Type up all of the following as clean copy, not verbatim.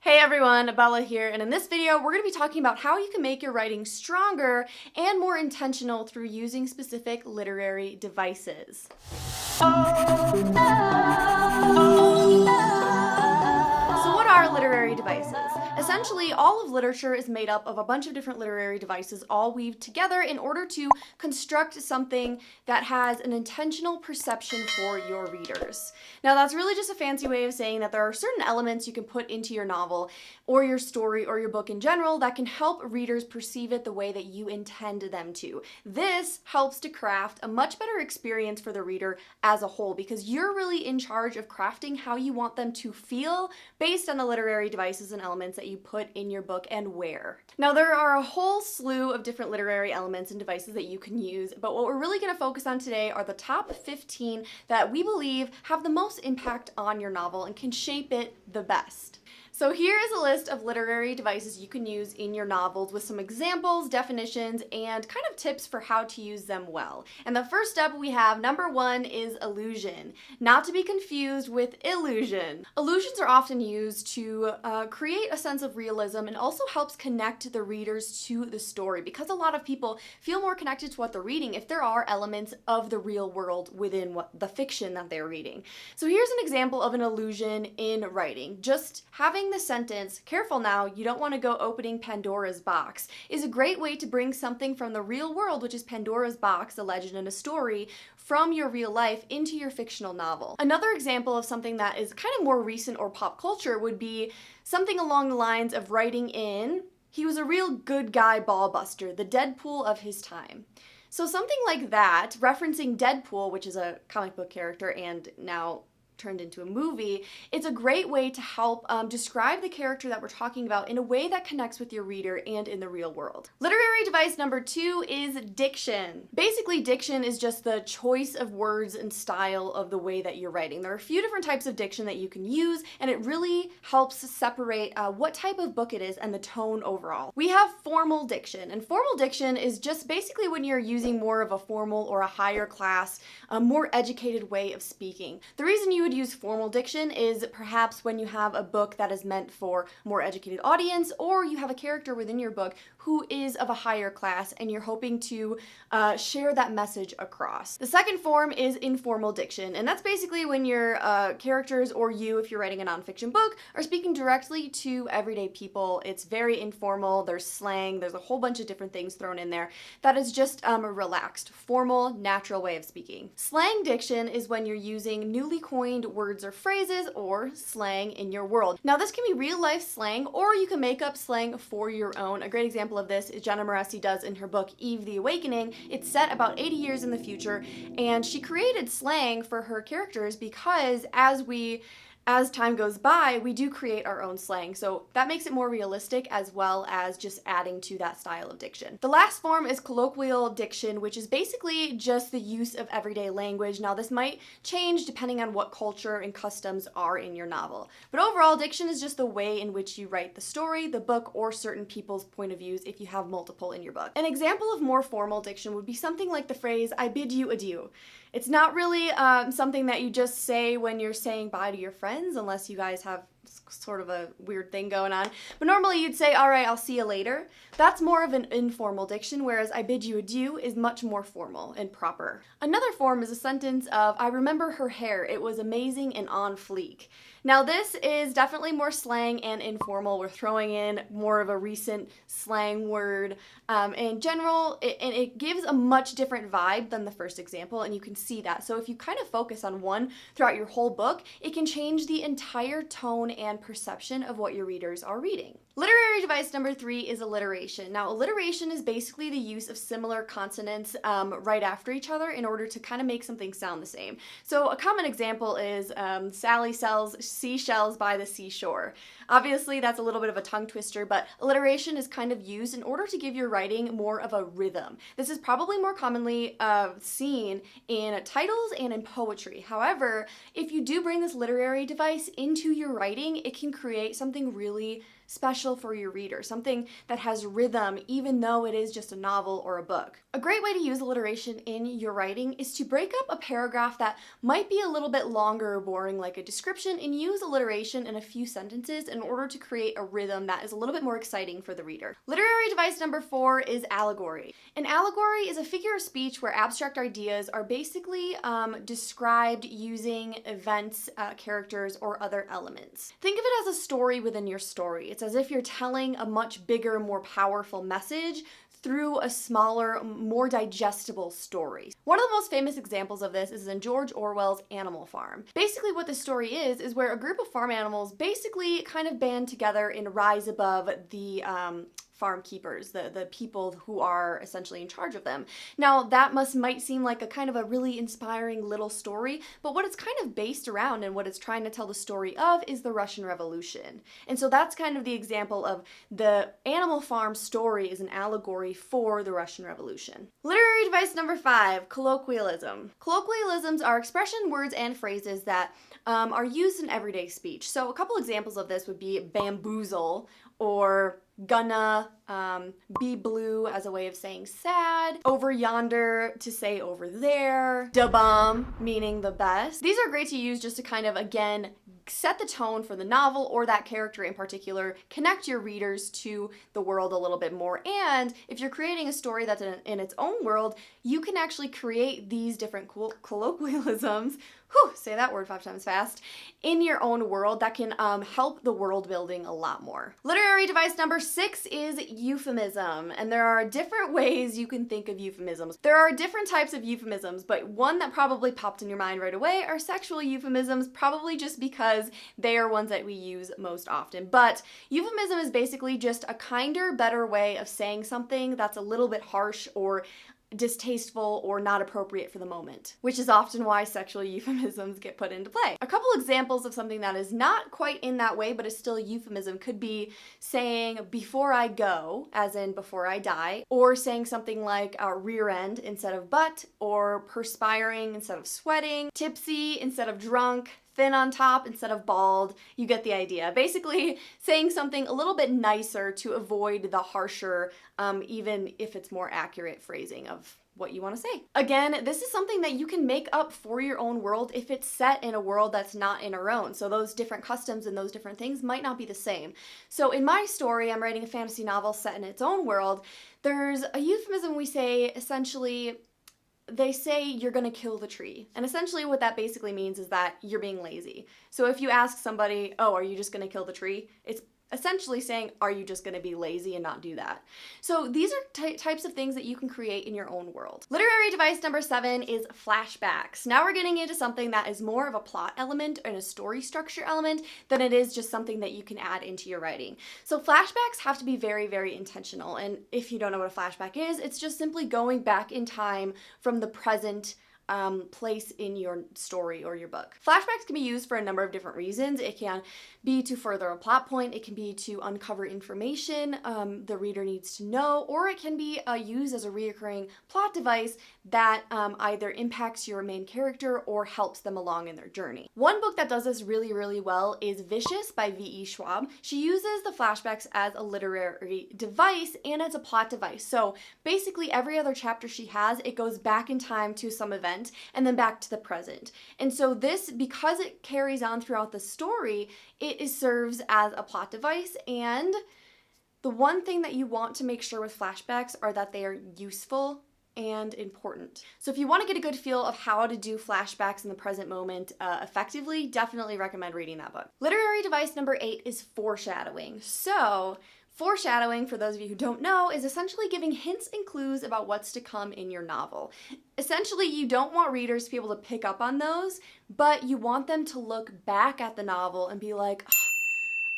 Hey everyone, Bella here, and in this video we're going to be talking about how you can make your writing stronger and more intentional through using specific literary devices. So what are literary devices? Essentially, all of literature is made up of a bunch of different literary devices all weaved together in order to construct something that has an intentional perception for your readers. Now, that's really just a fancy way of saying that there are certain elements you can put into your novel or your story or your book in general that can help readers perceive it the way that you intend them to. This helps to craft a much better experience for the reader as a whole because you're really in charge of crafting how you want them to feel based on the literary devices and elements that you put in your book and where. Now, there are a whole slew of different literary elements and devices that you can use, but what we're really going to focus on today are the top 15 that we believe have the most impact on your novel and can shape it the best. So here is a list of literary devices you can use in your novels with some examples, definitions, and kind of tips for how to use them well. And the first step we have, number one, is allusion, not to be confused with illusion. Allusions are often used to create a sense of realism and also helps connect the readers to the story because a lot of people feel more connected to what they're reading if there are elements of the real world within the fiction that they're reading. So here's an example of an allusion in writing. Just having the sentence, "Careful now, you don't want to go opening Pandora's box," is a great way to bring something from the real world, which is Pandora's box, a legend and a story, from your real life into your fictional novel. Another example of something that is kind of more recent or pop culture would be something along the lines of writing in, "He was a real good guy ball buster, the Deadpool of his time." So something like that, referencing Deadpool, which is a comic book character and now turned into a movie, it's a great way to help describe the character that we're talking about in a way that connects with your reader and in the real world. Literary device number two is diction. Basically, diction is just the choice of words and style of the way that you're writing. There are a few different types of diction that you can use, and it really helps separate what type of book it is and the tone overall. We have formal diction, and formal diction is just basically when you're using more of a formal or a higher class, a more educated way of speaking. The reason you would use formal diction is perhaps when you have a book that is meant for more educated audience, or you have a character within your book who is of a higher class and you're hoping to share that message across. The second form is informal diction, and that's basically when your characters or you, if you're writing a nonfiction book, are speaking directly to everyday people. It's very informal, there's slang, there's a whole bunch of different things thrown in there that is just a relaxed, formal, natural way of speaking. Slang diction is when you're using newly coined words or phrases or slang in your world. Now, this can be real life slang, or you can make up slang for your own. A great example of this is Jenna Moreci does in her book Eve the Awakening. It's set about 80 years in the future, and she created slang for her characters because as time goes by, we do create our own slang. So that makes it more realistic as well as just adding to that style of diction. The last form is colloquial diction, which is basically just the use of everyday language. Now, this might change depending on what culture and customs are in your novel. But overall, diction is just the way in which you write the story, the book, or certain people's point of views if you have multiple in your book. An example of more formal diction would be something like the phrase, "I bid you adieu." It's not really something that you just say when you're saying bye to your friends, unless you guys have sort of a weird thing going on. But normally you'd say, "All right, I'll see you later." That's more of an informal diction, whereas "I bid you adieu" is much more formal and proper. Another form is a sentence of, "I remember her hair. It was amazing and on fleek." Now, this is definitely more slang and informal. We're throwing in more of a recent slang word in general, and it gives a much different vibe than the first example, and you can see that. So if you kind of focus on one throughout your whole book, it can change the entire tone and perception of what your readers are reading. Literary device number three is alliteration. Now, alliteration is basically the use of similar consonants right after each other in order to kind of make something sound the same. So a common example is Sally sells seashells by the seashore. Obviously, that's a little bit of a tongue twister, but alliteration is kind of used in order to give your writing more of a rhythm. This is probably more commonly seen in titles and in poetry. However, if you do bring this literary device into your writing, writing, it can create something really special for your reader, something that has rhythm even though it is just a novel or a book. A great way to use alliteration in your writing is to break up a paragraph that might be a little bit longer or boring, like a description, and use alliteration in a few sentences in order to create a rhythm that is a little bit more exciting for the reader. Literary device number 4 is allegory. An allegory is a figure of speech where abstract ideas are basically described using events, characters, or other elements. Think of it as a story within your story. It's as if you're telling a much bigger, more powerful message through a smaller, more digestible story. One of the most famous examples of this is in George Orwell's Animal Farm. Basically what the story is where a group of farm animals basically kind of band together and rise above the farm keepers, the people who are essentially in charge of them. Now that might seem like a kind of a really inspiring little story, but what it's kind of based around and what it's trying to tell the story of is the Russian Revolution. And so that's kind of the example of the Animal Farm story is an allegory for the Russian Revolution. Literary device number 5, colloquialism. Colloquialisms are expression, words, and phrases that are used in everyday speech. So a couple examples of this would be bamboozle, or gonna, be blue as a way of saying sad, over yonder to say over there, da bum meaning the best. These are great to use just to kind of, again, set the tone for the novel or that character in particular, connect your readers to the world a little bit more, and if you're creating a story that's in its own world, you can actually create these different colloquialisms, say that word 5 times fast, in your own world that can help the world building a lot more. Literary device number 6 is euphemism, and there are different ways you can think of euphemisms. There are different types of euphemisms, but one that probably popped in your mind right away are sexual euphemisms, probably just because they are ones that we use most often. But euphemism is basically just a kinder, better way of saying something that's a little bit harsh or distasteful or not appropriate for the moment, which is often why sexual euphemisms get put into play. A couple examples of something that is not quite in that way but is still a euphemism could be saying before I go, as in before I die, or saying something like rear end instead of butt, or perspiring instead of sweating, tipsy instead of drunk, thin on top instead of bald. You get the idea. Basically saying something a little bit nicer to avoid the harsher, even if it's more accurate phrasing of what you want to say. Again, this is something that you can make up for your own world if it's set in a world that's not in our own. So those different customs and those different things might not be the same. So in my story, I'm writing a fantasy novel set in its own world. There's a euphemism we say, essentially, they say you're gonna kill the tree. And essentially what that basically means is that you're being lazy. So if you ask somebody, oh, are you just gonna kill the tree? It's essentially saying, are you just gonna be lazy and not do that? So these are types of things that you can create in your own world. Literary device number 7 is flashbacks. Now we're getting into something that is more of a plot element and a story structure element than it is just something that you can add into your writing. So flashbacks have to be very, very intentional. And if you don't know what a flashback is, it's just simply going back in time from the present place in your story or your book. Flashbacks can be used for a number of different reasons. It can be to further a plot point, it can be to uncover information the reader needs to know, or it can be used as a reoccurring plot device that either impacts your main character or helps them along in their journey. One book that does this really, really well is Vicious by V.E. Schwab. She uses the flashbacks as a literary device and as a plot device. So basically every other chapter she has, it goes back in time to some event and then back to the present. And so this, because it carries on throughout the story, it serves as a plot device. And the one thing that you want to make sure with flashbacks are that they are useful and important. So if you want to get a good feel of how to do flashbacks in the present moment effectively, definitely recommend reading that book. Literary device number 8 is foreshadowing. So foreshadowing, for those of you who don't know, is essentially giving hints and clues about what's to come in your novel. Essentially, you don't want readers to be able to pick up on those, but you want them to look back at the novel and be like, oh,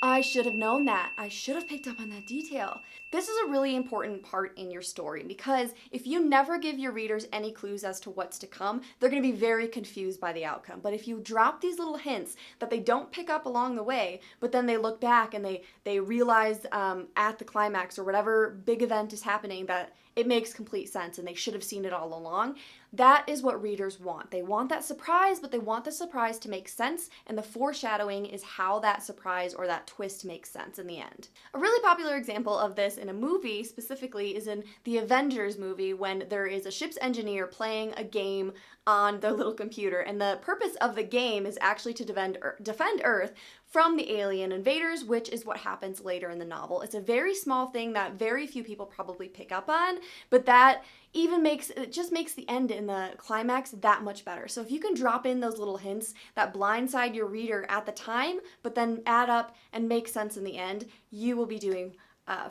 I should have known that. I should have picked up on that detail. This is a really important part in your story because if you never give your readers any clues as to what's to come, they're going to be very confused by the outcome. But if you drop these little hints that they don't pick up along the way, but then they look back and they realize at the climax or whatever big event is happening that it makes complete sense and they should have seen it all along, That is what readers want. They want that surprise, but they want the surprise to make sense, and the foreshadowing is how that surprise or that twist makes sense in the end. A really popular example of this in a movie specifically is in the Avengers movie, when there is a ship's engineer playing a game on their little computer, and the purpose of the game is actually to defend Earth from the alien invaders, which is what happens later in the novel. It's a very small thing that very few people probably pick up on, but that just makes the end in the climax that much better. So if you can drop in those little hints that blindside your reader at the time, but then add up and make sense in the end, you will be doing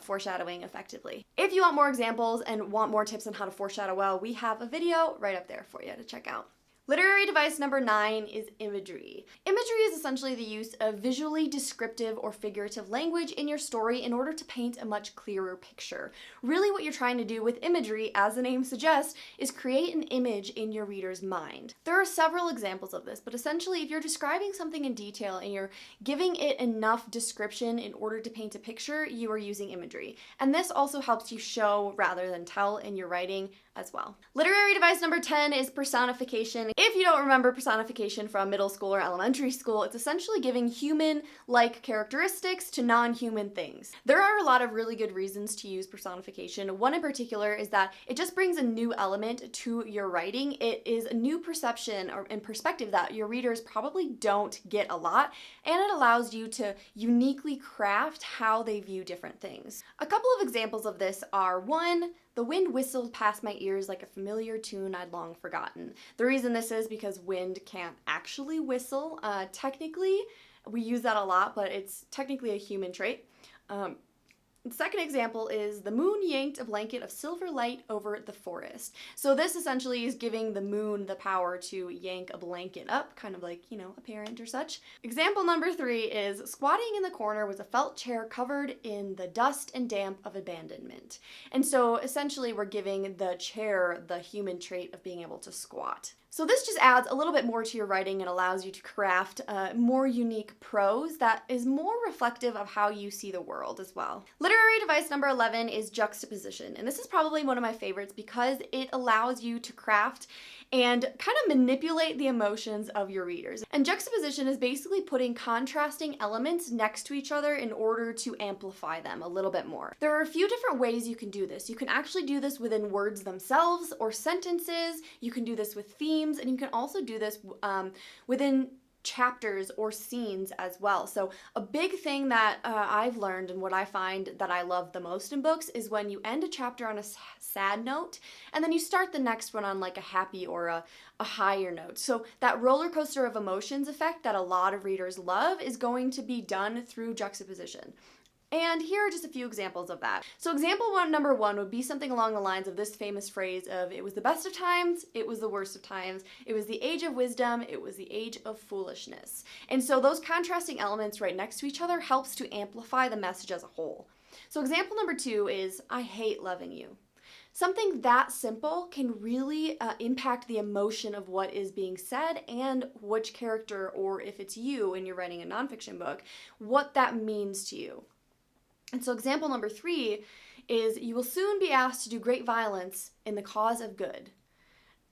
foreshadowing effectively. If you want more examples and want more tips on how to foreshadow well, we have a video right up there for you to check out. Literary device number 9 is imagery. Imagery is essentially the use of visually descriptive or figurative language in your story in order to paint a much clearer picture. Really what you're trying to do with imagery, as the name suggests, is create an image in your reader's mind. There are several examples of this, but essentially if you're describing something in detail and you're giving it enough description in order to paint a picture, you are using imagery. And this also helps you show rather than tell in your writing as well. Literary device number 10 is personification. If you don't remember personification from middle school or elementary school, it's essentially giving human-like characteristics to non-human things. There are a lot of really good reasons to use personification. One in particular is that it just brings a new element to your writing. It is a new perception and perspective that your readers probably don't get a lot, and it allows you to uniquely craft how they view different things. A couple of examples of this are: 1, the wind whistled past my ears like a familiar tune I'd long forgotten. The reason this is because wind can't actually whistle. Technically, we use that a lot, but it's technically a human trait. The second example is the moon yanked a blanket of silver light over the forest. So this essentially is giving the moon the power to yank a blanket up, kind of like, a parent or such. Example number 3 is squatting in the corner was a felt chair covered in the dust and damp of abandonment. And so essentially we're giving the chair the human trait of being able to squat. So this just adds a little bit more to your writing and allows you to craft more unique prose that is more reflective of how you see the world as well. Literary device number 11 is juxtaposition, and this is probably one of my favorites because it allows you to craft and kind of manipulate the emotions of your readers. And juxtaposition is basically putting contrasting elements next to each other in order to amplify them a little bit more. There are a few different ways you can do this. You can actually do this within words themselves or sentences. You can do this with themes, and you can also do this within chapters or scenes as well. So a big thing that I've learned and what I find that I love the most in books is when you end a chapter on a sad note and then you start the next one on like a happy or a higher note. So that roller coaster of emotions effect that a lot of readers love is going to be done through juxtaposition. And here are just a few examples of that. So example number 1 would be something along the lines of this famous phrase of, it was the best of times, it was the worst of times, it was the age of wisdom, it was the age of foolishness. And so those contrasting elements right next to each other helps to amplify the message as a whole. So example number 2 is, I hate loving you. Something that simple can really impact the emotion of what is being said and which character, or if it's you and you're writing a nonfiction book, what that means to you. And so example number 3 is, you will soon be asked to do great violence in the cause of good.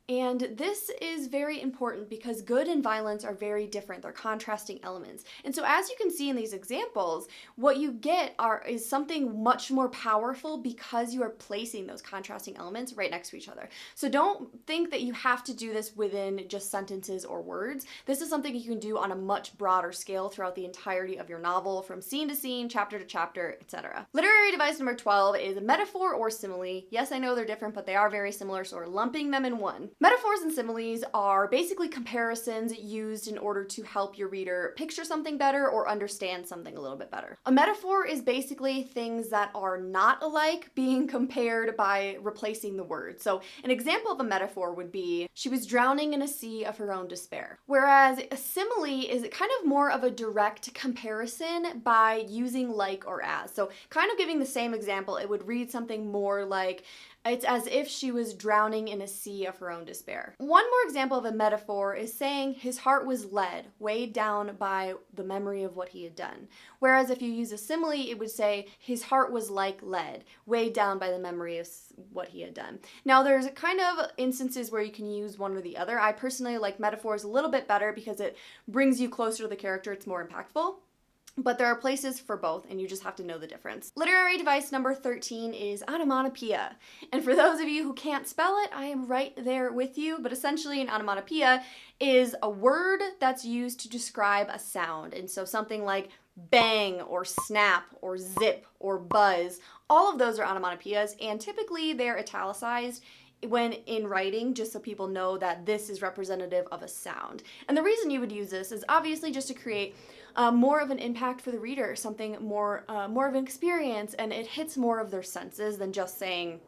And this is very important because good and violence are very different. They're contrasting elements. And so as you can see in these examples, what you get is something much more powerful because you are placing those contrasting elements right next to each other. So don't think that you have to do this within just sentences or words. This is something you can do on a much broader scale throughout the entirety of your novel, from scene to scene, chapter to chapter, etc. Literary device number 12 is a metaphor or simile. Yes, I know they're different, but they are very similar, so we're lumping them in one. Metaphors and similes are basically comparisons used in order to help your reader picture something better or understand something a little bit better. A metaphor is basically things that are not alike being compared by replacing the word. So an example of a metaphor would be, she was drowning in a sea of her own despair. Whereas a simile is kind of more of a direct comparison by using like or as. So kind of giving the same example, it would read something more like, it's as if she was drowning in a sea of her own own despair. One more example of a metaphor is saying his heart was led, weighed down by the memory of what he had done. Whereas if you use a simile, it would say his heart was like lead, weighed down by the memory of what he had done. Now there's kind of instances where you can use one or the other. I personally like metaphors a little bit better because it brings you closer to the character, it's more impactful. But there are places for both, and you just have to know the difference. Literary device number 13 is onomatopoeia. And for those of you who can't spell it, I am right there with you, but essentially an onomatopoeia is a word that's used to describe a sound. And so something like bang or snap or zip or buzz, all of those are onomatopoeias, and typically they're italicized when in writing, just so people know that this is representative of a sound. And the reason you would use this is obviously just to create more of an impact for the reader, something more of an experience, and it hits more of their senses than just saying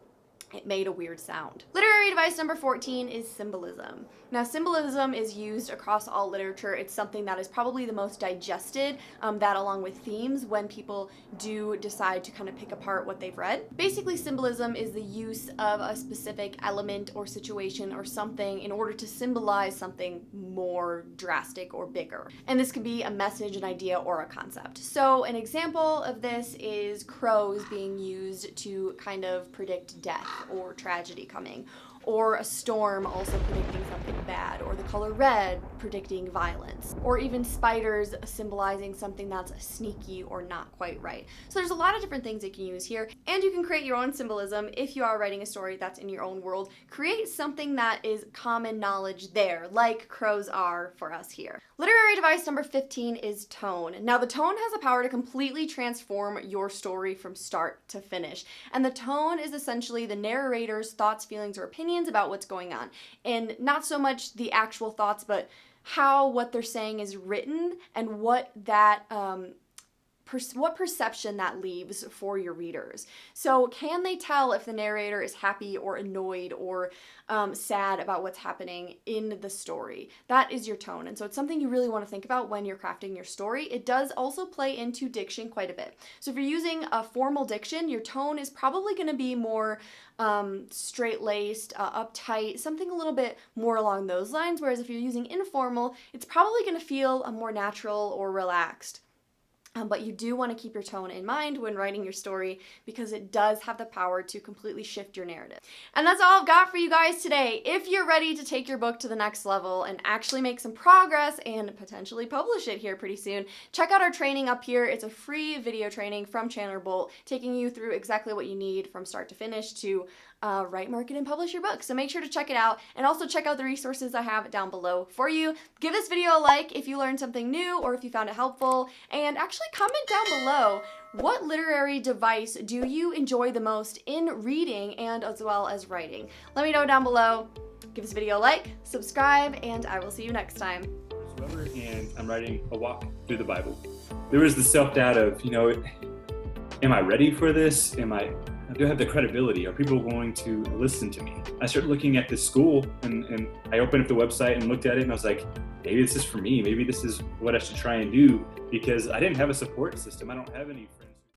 it made a weird sound. Literary device number 14 is symbolism. Now, symbolism is used across all literature. It's something that is probably the most digested, that along with themes, when people do decide to kind of pick apart what they've read. Basically, symbolism is the use of a specific element or situation or something in order to symbolize something more drastic or bigger. And this could be a message, an idea, or a concept. So an example of this is crows being used to kind of predict death or tragedy coming, or a storm also predicting something bad, or the color red predicting violence, or even spiders symbolizing something that's sneaky or not quite right. So there's a lot of different things you can use here, and you can create your own symbolism if you are writing a story that's in your own world. Create something that is common knowledge there, like crows are for us here. Literary device number 15 is tone. Now, the tone has the power to completely transform your story from start to finish, and the tone is essentially the narrator's thoughts, feelings, or opinions about what's going on, and not so much the actual thoughts, but how what they're saying is written and what that what perception that leaves for your readers. So can they tell if the narrator is happy or annoyed or sad about what's happening in the story? That is your tone. And so it's something you really want to think about when you're crafting your story. It does also play into diction quite a bit. So if you're using a formal diction, your tone is probably going to be more straight-laced, uptight, something a little bit more along those lines. Whereas if you're using informal, it's probably going to feel more natural or relaxed. But you do want to keep your tone in mind when writing your story, because it does have the power to completely shift your narrative. And that's all I've got for you guys today. If you're ready to take your book to the next level and actually make some progress and potentially publish it here pretty soon, check out our training up here. It's a free video training from Chandler Bolt, taking you through exactly what you need from start to finish to write, market, and publish your book. So make sure to check it out, and also check out the resources I have down below for you. Give this video a like if you learned something new or if you found it helpful, and actually comment down below, what literary device do you enjoy the most in reading and as well as writing? Let me know down below. Give this video a like, subscribe, and I will see you next time. And I'm writing a walk through the Bible. There was the self-doubt of, am I ready for this? Do I have the credibility? Are people going to listen to me? I started looking at this school, and I opened up the website and looked at it, and I was like, maybe this is for me. Maybe this is what I should try and do, because I didn't have a support system. I don't have any friends.